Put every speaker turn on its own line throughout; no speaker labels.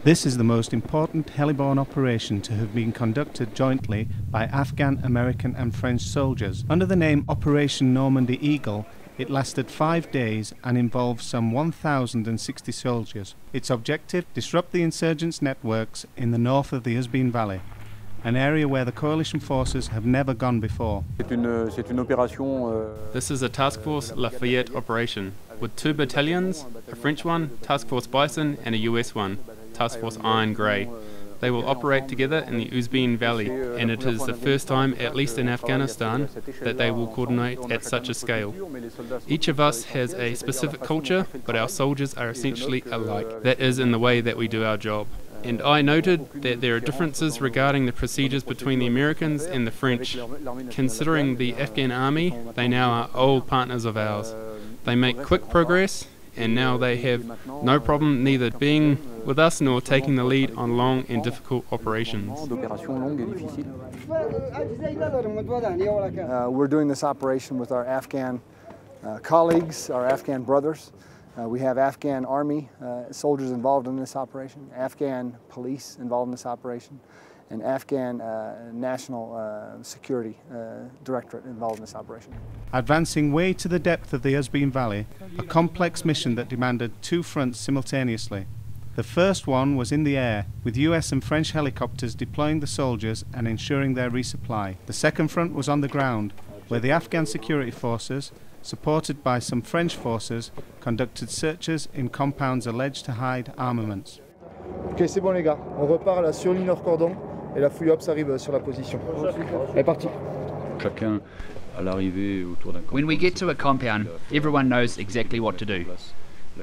This is the most important heliborne operation to have been conducted jointly by Afghan, American and French soldiers. Under the name Operation Normandy Eagle, it lasted 5 days and involved some 1,060 soldiers. Its objective: disrupt the insurgents' networks in the north of the Uzbin Valley, an area where the coalition forces have never gone before.
This is a Task Force Lafayette operation, with 2 battalions, a French one, Task Force Bison, and a US one, Task Force Iron Grey. They will operate together in the Uzbin Valley, and it is the first time, at least in Afghanistan, that they will coordinate at such a scale. Each of us has a specific culture, but our soldiers are essentially alike. That is in the way that we do our job. And I noted that there are differences regarding the procedures between the Americans and the French. Considering the Afghan Army, they now are old partners of ours. They make quick progress, and now they have no problem neither being with us nor taking the lead on long and difficult operations.
We're doing this operation with our Afghan colleagues, our Afghan brothers. We have Afghan Army soldiers involved in this operation, Afghan police involved in this operation, and Afghan National Security Directorate involved in this operation.
Advancing way to the depth of the Uzbin Valley, a complex mission that demanded 2 fronts simultaneously. The first one was in the air, with US and French helicopters deploying the soldiers and ensuring their resupply. The second front was on the ground, where the Afghan Security Forces, supported by some French forces, conducted searches in compounds alleged to hide armaments.
Ok, c'est bon les gars, on repart là sur ligne hors cordon et la fouille ops arrive sur la position. Elle est partie.
When we get to a compound, everyone knows exactly what to do.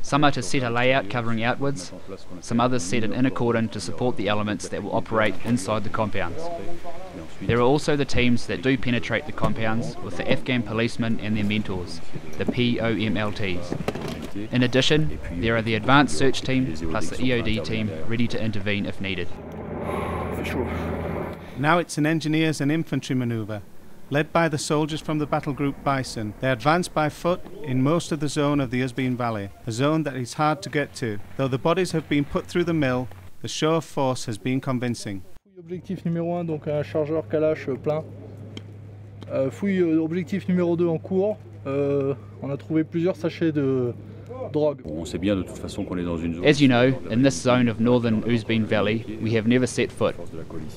Some are to set a layout covering outwards, some others set an inner cordon to support the elements that will operate inside the compounds. There are also the teams that do penetrate the compounds with the Afghan policemen and their mentors, the POMLTs. In addition, there are the advanced search team plus the EOD team ready to intervene if needed.
Now it's an engineers and infantry manoeuvre. Led by the soldiers from the battle group Bison, they advance by foot in most of the zone of the Uzbin Valley, a zone that is hard to get to. Though the bodies have been put through the mill, the show of force has been convincing.
Objectif numéro 1, donc un chargeur Kalash plein. Fouille objectif numéro 2 en cours. On a trouvé plusieurs sachets de drogue.
As you know, in this zone of northern Uzbin Valley, we have never set foot.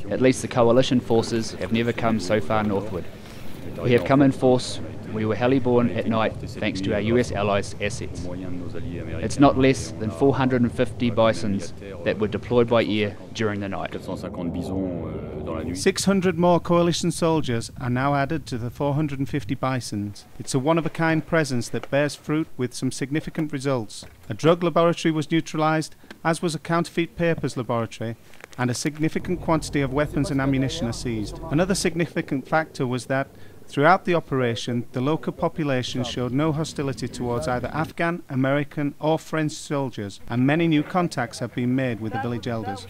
At least the coalition forces have never come so far northward. We have come in force. We were heliborne at night thanks to our US allies' assets. It's not less than 450 bisons that were deployed by air during the night.
600 more coalition soldiers are now added to the 450 bisons. It's a one-of-a-kind presence that bears fruit with some significant results. A drug laboratory was neutralized, as was a counterfeit papers laboratory, and a significant quantity of weapons and ammunition are seized. Another significant factor was that throughout the operation, the local population showed no hostility towards either Afghan, American or French soldiers, and many new contacts have been made with the village elders.